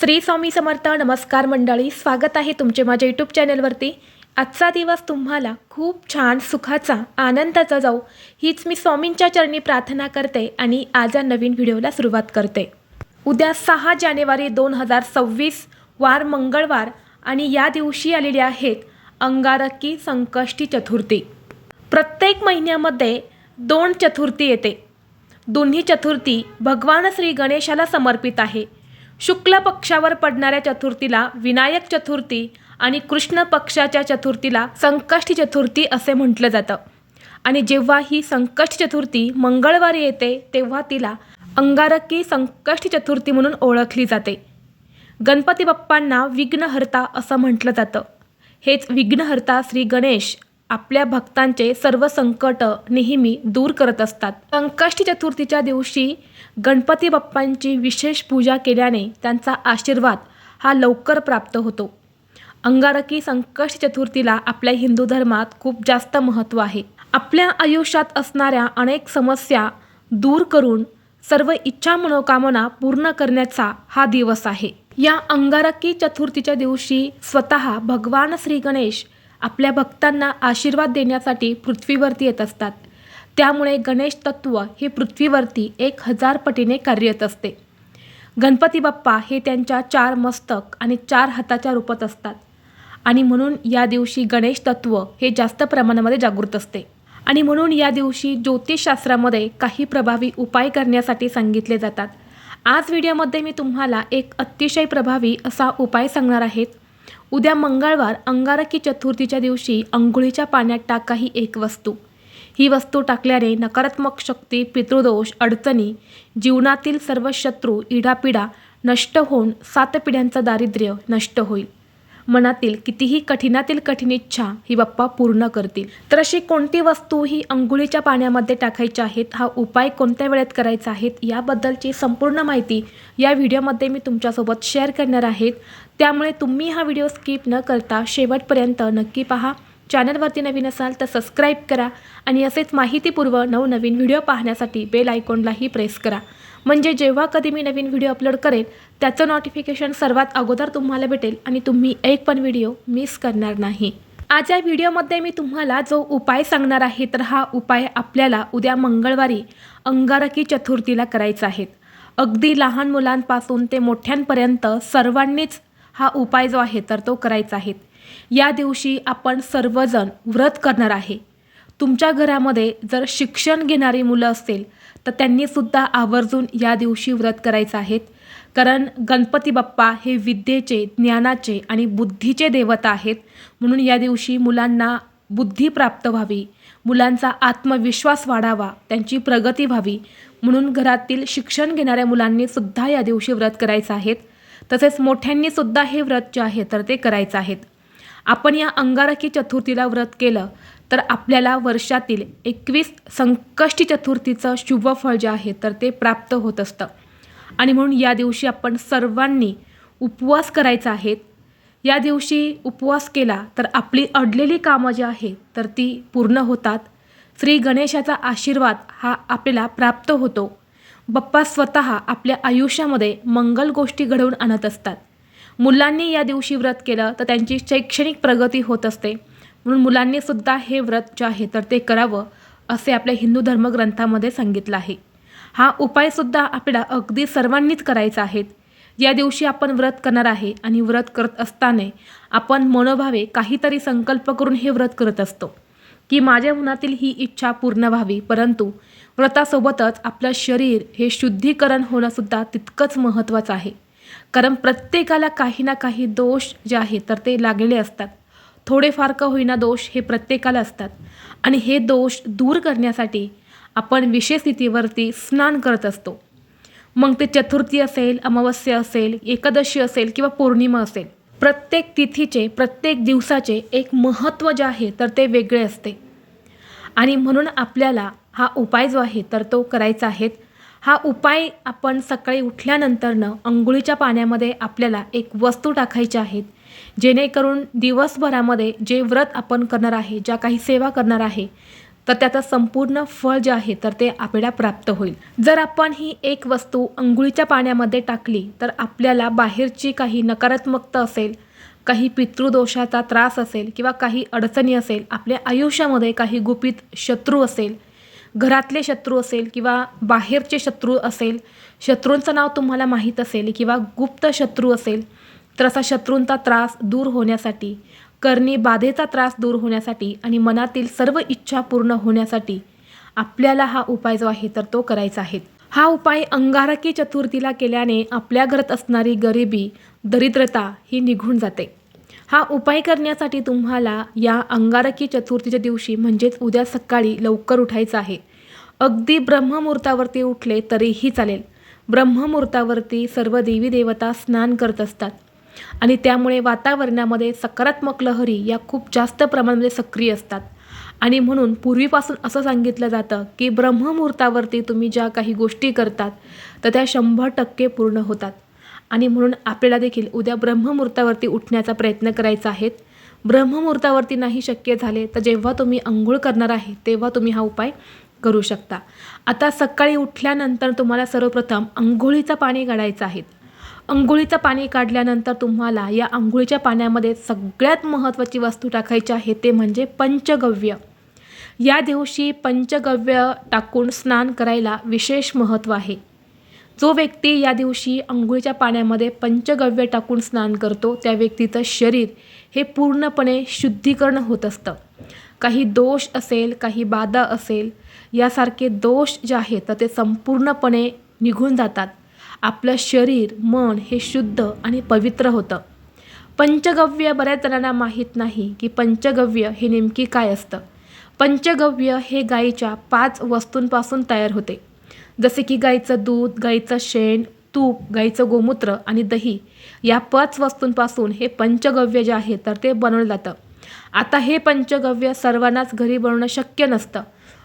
श्री स्वामी समर्थ. नमस्कार मंडळी, स्वागत आहे तुमचे माझ्या यूट्यूब चॅनलवरती. आजचा दिवस तुम्हाला खूप छान सुखाचा आनंदाचा जाऊ हीच मी स्वामींच्या चरणी प्रार्थना करते आणि आज या नवीन व्हिडिओला सुरुवात करते. उद्या 6 जानेवारी 2026 वार मंगळवार आणि या दिवशी आलेली आहेत अंगारकी संकष्टी चतुर्थी. प्रत्येक महिन्यामध्ये 2 चतुर्थी येते. दोन्ही चतुर्थी भगवान श्री गणेशाला समर्पित आहे. शुक्ल पक्षावर पडणाऱ्या चतुर्थीला विनायक चतुर्थी आणि कृष्ण पक्षाच्या चतुर्थीला संकष्टी चतुर्थी असे म्हटलं जातं. आणि जेव्हा ही संकष्टी चतुर्थी मंगळवारी येते तेव्हा तिला अंगारकी संकष्टी चतुर्थी म्हणून ओळखली जाते. गणपती बाप्पांना विघ्नहर्ता असं म्हटलं जातं. हेच विघ्नहर्ता श्री गणेश आपल्या भक्तांचे सर्व संकट नेहमी दूर करत असतात. संकष्टी चतुर्थीच्या दिवशी गणपती बाप्पांची विशेष पूजा केल्याने त्यांचा आशीर्वाद हा लवकर प्राप्त होतो. अंगारकी संकष्टी चतुर्थीला आपल्या हिंदू धर्मात खूप जास्त महत्त्व आहे. आपल्या आयुष्यात असणाऱ्या अनेक समस्या दूर करून सर्व इच्छा मनोकामना पूर्ण करण्याचा हा दिवस आहे. या अंगारकी चतुर्थीच्या दिवशी स्वतः भगवान श्री गणेश आपल्या भक्तांना आशीर्वाद देण्यासाठी पृथ्वीवरती येत असतात. त्यामुळे गणेश तत्व हे पृथ्वीवरती 1000 पटीने कार्यरत असते. गणपती बाप्पा हे त्यांच्या 4 मस्तक आणि 4 हाताच्या रूपात असतात आणि म्हणून या दिवशी गणेश तत्व हे जास्त प्रमाणामध्ये जागृत असते. आणि म्हणून या दिवशी ज्योतिषशास्त्रामध्ये काही प्रभावी उपाय करण्यासाठी सांगितले जातात. आज व्हिडिओमध्ये मी तुम्हाला एक अतिशय प्रभावी असा उपाय सांगणार आहेत. उद्या मंगळवार अंगारकी चतुर्थीच्या दिवशी अंघोळीच्या पाण्यात टाका ही एक वस्तू. ही वस्तू टाकल्याने नकारात्मक शक्ती, पितृदोष, अडचणी, जीवनातील सर्व शत्रू, इडापिडा नष्ट होऊन 7 पिढ्यांचं दारिद्र्य नष्ट होईल. मनातील कितीही कठीणातील कठीण इच्छा ही बाप्पा पूर्ण करतील. तर अशी कोणती वस्तू ही अंघोळीच्या पाण्यामध्ये टाकायची आहेत, हा उपाय कोणत्या वेळेत करायचा आहे याबद्दलची संपूर्ण माहिती या व्हिडिओमध्ये मी तुमच्यासोबत शेअर करणार आहे. त्यामुळे तुम्ही हा व्हिडिओ स्किप न करता शेवटपर्यंत नक्की पहा. चॅनलवरती नवीन असाल तर सबस्क्राईब करा आणि असेच माहितीपूर्व नवनवीन व्हिडिओ पाहण्यासाठी बेल आयकॉनलाही प्रेस करा. म्हणजे जेव्हा कधी मी नवीन व्हिडिओ अपलोड करेल त्याचं नोटिफिकेशन सर्वात अगोदर तुम्हाला भेटेल आणि तुम्ही एक पण व्हिडिओ मिस करणार नाही. आज या व्हिडिओमध्ये मी तुम्हाला जो उपाय सांगणार आहे तर हा उपाय आपल्याला उद्या मंगळवारी अंगारकी चतुर्थीला करायचा आहे. अगदी लहान मुलांपासून ते मोठ्यांपर्यंत सर्वांनीच हा उपाय जो आहे तर तो करायचा आहे. या दिवशी आपण सर्वजण व्रत करणार आहे. तुमच्या घरामध्ये जर शिक्षण घेणारी मुलं असेल तर त्यांनीसुद्धा आवर्जून या दिवशी व्रत करायचं आहे. कारण गणपती बाप्पा हे विद्येचे, ज्ञानाचे आणि बुद्धीचे देवता आहेत. म्हणून या दिवशी मुलांना बुद्धी प्राप्त व्हावी, मुलांचा आत्मविश्वास वाढावा, त्यांची प्रगती व्हावी म्हणून घरातील शिक्षण घेणाऱ्या मुलांनीसुद्धा या दिवशी व्रत करायचं आहे. तसेच मोठ्यांनीसुद्धा हे व्रत जे आहे तर ते करायचं आहे. आपण या अंगारकी चतुर्थीला व्रत केलं तर आपल्याला वर्षातील 21 संकष्टी चतुर्थीचं शुभफळ जे आहे तर ते प्राप्त होत असतं. आणि म्हणून या दिवशी आपण सर्वांनी उपवास करायचा आहे. या दिवशी उपवास केला तर आपली अडलेली कामं जी आहे तर ती पूर्ण होतात. श्री गणेशाचा आशीर्वाद हा आपल्याला प्राप्त होतो. बाप्पा स्वतः आपल्या आयुष्यामध्ये मंगल गोष्टी घडवून आणत असतात. मुलांनी या दिवशी व्रत केलं तर त्यांची शैक्षणिक प्रगती होत असते. म्हणून मुलांनीसुद्धा हे व्रत जे आहे तर ते करावं असे आपल्या हिंदू धर्मग्रंथामध्ये सांगितलं आहे. हा उपायसुद्धा आपल्याला अगदी सर्वांनीच करायचा आहे. या दिवशी आपण व्रत करणार आहे आणि व्रत करत असताना आपण मनोभावे काहीतरी संकल्प करून हे व्रत करत असतो की माझ्या मनातील ही इच्छा पूर्ण व्हावी. परंतु व्रतासोबतच आपलं शरीर हे शुद्धीकरण होणंसुद्धा तितकंच महत्त्वाचं आहे. कारण प्रत्येकाला काही ना काही दोष जे आहे तर ते लागलेले असतात. थोडेफार का होईना दोष हे प्रत्येकाला असतात आणि हे दोष दूर करण्यासाठी आपण विशेष तिथीवरती स्नान करत असतो. मग ते चतुर्थी असेल, अमावस्या असेल, एकादशी असेल किंवा पौर्णिमा असेल, प्रत्येक तिथीचे, प्रत्येक दिवसाचे एक महत्त्व जे आहे तर ते वेगळे असते. आणि म्हणून आपल्याला हा उपाय जो आहे तर तो करायचा आहे. हा उपाय आपण सकाळी उठल्यानंतरनं अंघोळीच्या पाण्यामध्ये आपल्याला एक वस्तू टाकायची आहे. जेणेकरून दिवसभरामध्ये जे व्रत आपण करणार आहे, ज्या काही सेवा करणार आहे तर त्याचं संपूर्ण फळ जे आहे तर ते आपल्याला प्राप्त होईल. जर आपण ही एक वस्तू अंघोळीच्या पाण्यामध्ये टाकली तर आपल्याला बाहेरची काही नकारात्मकता असेल, काही पितृदोषाचा त्रास असेल किंवा काही अडचणी असेल, आपल्या आयुष्यामध्ये काही गुपित शत्रू असेल, घरातले शत्रू असेल किंवा बाहेरचे शत्रू असेल, शत्रूंचं नाव तुम्हाला माहीत असेल किंवा गुप्त शत्रू असेल, तर असा शत्रूंचा त्रास दूर होण्यासाठी, करणी बाधेचा त्रास दूर होण्यासाठी आणि मनातील सर्व इच्छा पूर्ण होण्यासाठी आपल्याला हा उपाय जो आहे तर तो करायचा आहे. हा उपाय अंगारकी चतुर्थीला केल्याने आपल्या घरात असणारी गरिबी, दरिद्रता ही निघून जाते. हा उपाय करण्यासाठी तुम्हाला या अंगारकी चतुर्थीच्या दिवशी म्हणजेच उद्या सकाळी लवकर उठायचं आहे. अगदी ब्रह्ममुहूर्तावरती उठले तरीही चालेल. ब्रह्ममुहूर्तावरती सर्व देवी देवता स्नान करत असतात आणि त्यामुळे वातावरणामध्ये सकारात्मक लहरी या खूप जास्त प्रमाणामध्ये सक्रिय असतात आणि म्हणून पूर्वीपासून असं सांगितलं जातं की ब्रह्ममुहूर्तावरती तुम्ही ज्या काही गोष्टी करतात तर त्या 100% पूर्ण होतात. आणि म्हणून आपल्याला देखील उद्या ब्रह्ममुहूर्तावरती उठण्याचा प्रयत्न करायचा आहे. ब्रह्ममुहूर्तावरती नाही शक्य झाले तर जेव्हा तुम्ही अंघोळ करणार आहे तेव्हा तुम्ही हा उपाय करू शकता. आता सकाळी उठल्यानंतर तुम्हाला सर्वप्रथम अंघोळीचं पाणी काढायचं आहे. अंघोळीचं पाणी काढल्यानंतर तुम्हाला या अंघोळीच्या पाण्यामध्ये सगळ्यात महत्त्वाची वस्तू टाकायची आहे ते म्हणजे पंचगव्य. या दिवशी पंचगव्य टाकून स्नान करायला विशेष महत्त्व आहे. जो व्यक्ती या दिवशी अंघोळीच्या पाण्यामध्ये पंचगव्य टाकून स्नान करतो त्या व्यक्तीचं शरीर हे पूर्णपणे शुद्धीकरण होत असतं. काही दोष असेल, काही बाधा असेल, यासारखे दोष जे आहेत तर ते संपूर्णपणे निघून जातात. आपलं शरीर, मन हे शुद्ध आणि पवित्र होतं. पंचगव्य बऱ्याच जणांना माहीत नाही की पंचगव्य हे नेमकी काय असतं. पंचगव्य हे गाईच्या 5 वस्तूंपासून तयार होते. जसे की गाईचं दूध, गाईचं शेण, तूप, गाईचं गोमूत्र आणि दही या 5 वस्तूंपासून हे पंचगव्य जे आहे तर ते बनवलं जातं. आता हे पंचगव्य सर्वांनाच घरी बनवणं शक्य नसतं.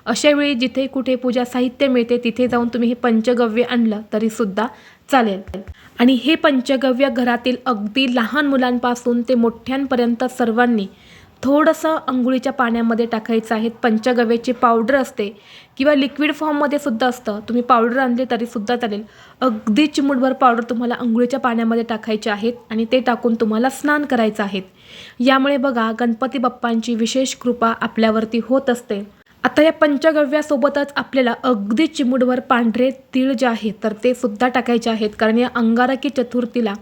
अशा वेळी जिथे कुठे पूजा साहित्य मिळते तिथे जाऊन तुम्ही हे पंचगव्य आणलं तरीसुद्धा चालेल. आणि हे पंचगव्य घरातील अगदी लहान मुलांपासून ते मोठ्यांपर्यंत सर्वांनी थोडंसं अंघोळीच्या पाण्यामध्ये टाकायचं आहे. पंचगव्याची पावडर असते किंवा लिक्विड फॉर्ममध्ये सुद्धा असतं. तुम्ही पावडर आणली तरीसुद्धा चालेल. अगदी चिमूटभर पावडर तुम्हाला अंघोळीच्या पाण्यामध्ये टाकायचे आहेत आणि ते टाकून तुम्हाला स्नान करायचं आहे. यामुळे बघा गणपती बाप्पांची विशेष कृपा आपल्यावरती होत असते. आता या पंचगव्यासोबतच आपल्याला अगदी चिमूटभर पांढरे तीळ जे आहेत तर ते सुद्धा टाकायचे आहेत. कारण या अंगारकी चतुर्थीला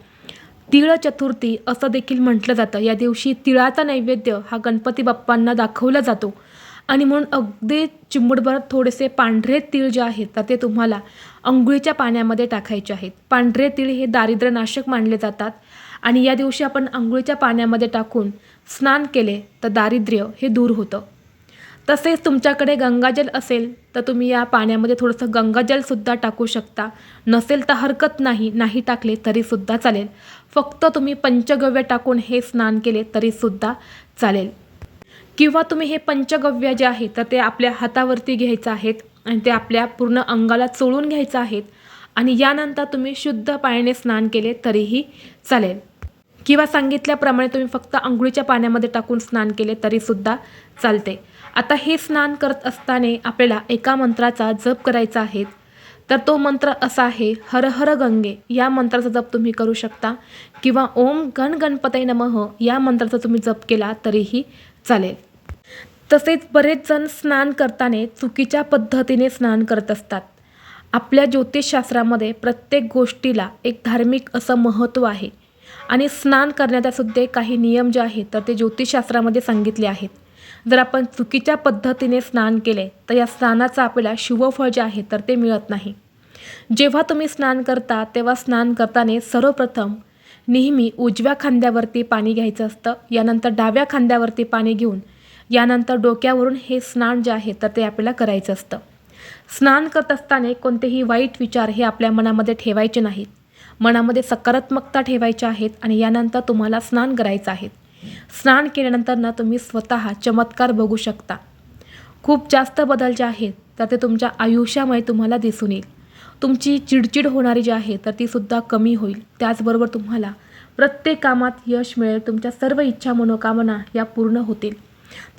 तिळ चतुर्थी असं देखील म्हटलं जातं. या दिवशी तिळाचा नैवेद्य हा गणपती बाप्पांना दाखवला जातो आणि म्हणून अगदी चिमूटभर थोडेसे पांढरे तीळ जे आहेत तर ते तुम्हाला अंघोळीच्या पाण्यामध्ये टाकायचे आहेत. पांढरे तीळ हे दारिद्र्यनाशक मानले जातात आणि या दिवशी आपण अंघोळीच्या पाण्यामध्ये टाकून स्नान केले तर दारिद्र्य हे दूर होतं. तसेच तुमच्याकडे गंगाजल असेल तर तुम्ही या पाण्यामध्ये थोडंसं गंगाजलसुद्धा टाकू शकता. नसेल तर हरकत नाही, नाही टाकले तरीसुद्धा चालेल. फक्त तुम्ही पंचगव्य टाकून हे स्नान केले तरीसुद्धा चालेल. किंवा तुम्ही हे पंचगव्य जे आहे तर ते आपल्या हातावरती घ्यायचं आहेत आणि ते आपल्या पूर्ण अंगाला चोळून घ्यायचं आहेत आणि यानंतर तुम्ही शुद्ध पाण्याने स्नान केले तरीही चालेल. किंवा सांगितल्याप्रमाणे तुम्ही फक्त अंघोळीच्या पाण्यामध्ये टाकून स्नान केले तरीसुद्धा चालते. आता हे स्नान करत असताना आपल्याला एका मंत्राचा जप करायचा आहे. तर तो मंत्र असा आहे, हर हर गंगे या मंत्राचा जप तुम्ही करू शकता किंवा ओम गण गणपतये नमः या मंत्राचा तुम्ही जप केला तरीही चालेल. तसेच बरेच जण स्नान करताना चुकीच्या पद्धतीने स्नान करत असतात. आपल्या ज्योतिषशास्त्रामध्ये प्रत्येक गोष्टीला एक धार्मिक असं महत्त्व आहे आणि स्नान करण्याचा सुद्धा काही नियम जे आहेत तर ते ज्योतिषशास्त्रामध्ये सांगितले आहेत. जर आपण चुकीच्या पद्धतीने स्नान केले तर या स्नानाचं आपल्याला शुभफळ जे आहे तर ते मिळत नाही. जेव्हा तुम्ही स्नान करता तेव्हा स्नान करताना सर्वप्रथम नेहमी उजव्या खांद्यावरती पाणी घ्यायचं असतं. यानंतर डाव्या खांद्यावरती पाणी घेऊन यानंतर डोक्यावरून हे स्नान जे आहे तर ते आपल्याला करायचं असतं. स्नान करत असताना कोणतेही वाईट विचार हे आपल्या मनामध्ये ठेवायचे नाहीत. मनामध्ये सकारात्मकता ठेवायची आहेत आणि यानंतर तुम्हाला स्नान करायचं आहे. स्नान केल्यानंतर ना तुम्ही स्वतः चमत्कार बघू शकता. खूप जास्त बदल जे आहेत तर ते तुमच्या आयुष्यामुळे तुम्हाला दिसून येईल. तुमची चिडचिड होणारी जी आहे तर ती सुद्धा कमी होईल. त्याचबरोबर तुम्हाला प्रत्येक कामात यश मिळेल. तुमच्या सर्व इच्छा मनोकामना या पूर्ण होतील.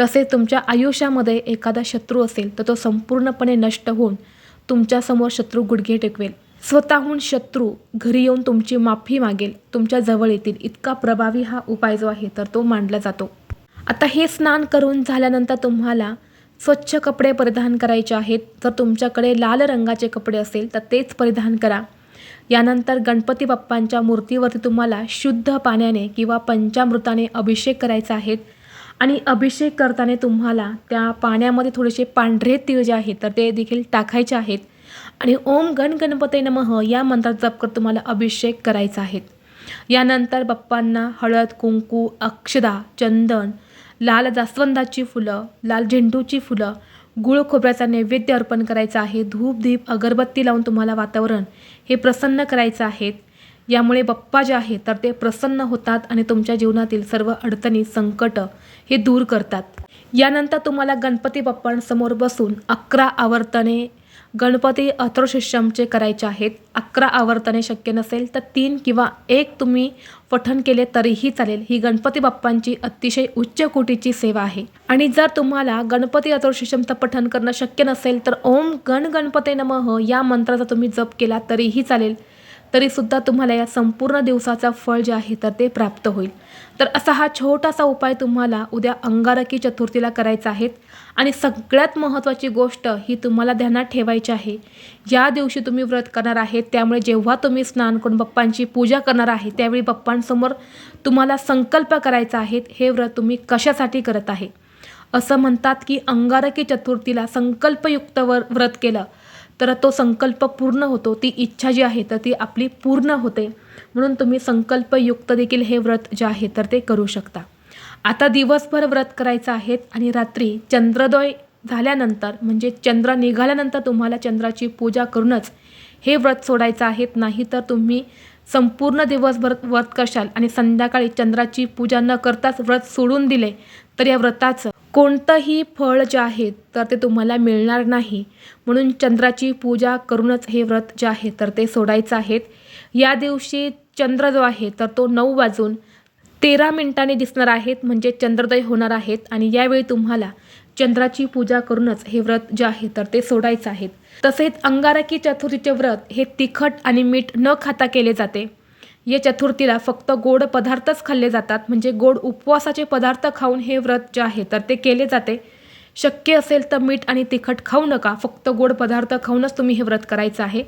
तसेच तुमच्या आयुष्यामध्ये एखादा शत्रू असेल तर तो संपूर्णपणे नष्ट होऊन तुमच्यासमोर शत्रू गुडघे टेकवेल. स्वतःहून शत्रू घरी येऊन तुमची माफी मागेल, तुमच्या जवळ येतील. इतका प्रभावी हा उपाय जो आहे तर तो मानला जातो. आता हे स्नान करून झाल्यानंतर तुम्हाला स्वच्छ कपडे परिधान करायचे आहेत. जर तुमच्याकडे लाल रंगाचे कपडे असेल तर तेच परिधान करा. यानंतर गणपती बाप्पांच्या मूर्तीवरती तुम्हाला शुद्ध पाण्याने किंवा पंचामृताने अभिषेक करायचा आहे. आणि अभिषेक करताना तुम्हाला त्या पाण्यामध्ये थोडेसे पांढरे तीळ जे आहेत तर ते देखील टाकायचे आहेत. आणि ओम गण गणपते नमः या मंत्राचा जप करत तुम्हाला अभिषेक करायचा आहे. यानंतर बाप्पांना हळद, कुंकू, अक्षदा, चंदन, लाल जास्वंदाची फुलं, लाल झेंडूची फुलं, गुळ खोबऱ्याचा नैवेद्य अर्पण करायचा आहे. धूप, दीप, अगरबत्ती लावून तुम्हाला वातावरण हे प्रसन्न करायचं आहे. यामुळे बाप्पा जे आहे तर ते प्रसन्न होतात आणि तुमच्या जीवनातील सर्व अडचणी, संकट हे दूर करतात. यानंतर तुम्हाला गणपती बाप्पांसमोर बसून 11 आवर्तने गणपती अथर्वशीर्षमचे करायचे आहेत. 11 आवर्तने शक्य नसेल तर 3 किंवा 1 तुम्ही पठण केले तरीही चालेल. ही गणपती बाप्पांची अतिशय उच्च कोटीची सेवा आहे. आणि जर तुम्हाला गणपती अथर्वशीर्षमचं पठण करणं शक्य नसेल तर ओम गण गणपते नमः या मंत्राचा तुम्ही जप केला तरीही चालेल. तरीसुद्धा तुम्हाला या संपूर्ण दिवसाचा फळ जे आहे तर ते प्राप्त होईल. तर असा हा छोटासा उपाय तुम्हाला उद्या अंगारकी चतुर्थीला करायचा आहे. आणि सगळ्यात महत्त्वाची गोष्ट ही तुम्हाला ध्यानात ठेवायची आहे. या दिवशी तुम्ही व्रत करणार आहे, त्यामुळे जेव्हा तुम्ही स्नान करून बाप्पांची पूजा करणार आहे त्यावेळी बाप्पांसमोर तुम्हाला संकल्प करायचा आहे. हे व्रत तुम्ही कशासाठी करत आहे. असं म्हणतात की अंगारकी चतुर्थीला संकल्पयुक्त व्रत केलं तर तो संकल्प पूर्ण होतो. ती इच्छा जी आहे तर ती आपली पूर्ण होते. म्हणून तुम्ही संकल्पयुक्त देखील हे व्रत जे आहे तर ते करू शकता. आता दिवसभर व्रत करायचं आहे आणि रात्री चंद्रोदय झाल्यानंतर म्हणजे चंद्र निघाल्यानंतर तुम्हाला चंद्राची पूजा करूनच हे व्रत सोडायचं आहे. नाही तर तुम्ही संपूर्ण दिवसभर व्रत करशाल आणि संध्याकाळी चंद्राची पूजा न करताच व्रत सोडून दिले तर या व्रताचं कोणतंही फळ जे आहे तर ते तुम्हाला मिळणार नाही. म्हणून चंद्राची पूजा करूनच हे व्रत जे आहे तर ते सोडायचं आहे. या दिवशी चंद्र जो आहे तर तो 9:13 दिसणार आहेत म्हणजे चंद्रोदय होणार आहेत. आणि यावेळी तुम्हाला चंद्राची पूजा करूनच हे व्रत जे आहे तर ते सोडायचं आहे. तसेच अंगारकी चतुर्थीचे व्रत हे तिखट आणि मीठ न खाता केले जाते. या चतुर्थीला फक्त गोड पदार्थच खाल्ले जातात. म्हणजे गोड उपवासाचे पदार्थ खाऊन हे व्रत जे आहे तर ते केले जाते. शक्य असेल तर मीठ आणि तिखट खाऊ नका. फक्त गोड पदार्थ खाऊनच तुम्ही हे व्रत करायचं आहे.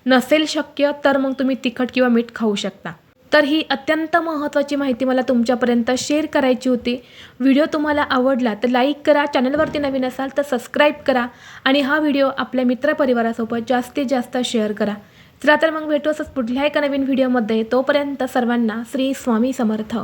नसेल शक्य तर मग तुम्ही तिखट किंवा मीठ खाऊ शकता. तर ही अत्यंत महत्त्वाची माहिती मला तुमच्यापर्यंत शेअर करायची होती. व्हिडिओ तुम्हाला आवडला तर लाईक करा. चॅनलवरती नवीन असाल तर सबस्क्राईब करा. आणि हा व्हिडिओ आपल्या मित्रपरिवारासोबत जास्तीत जास्त शेअर करा. चला तर मग भेटू असंच पुढल्या एका नवीन व्हिडिओमध्ये. तोपर्यंत सर्वांना श्री स्वामी समर्थ.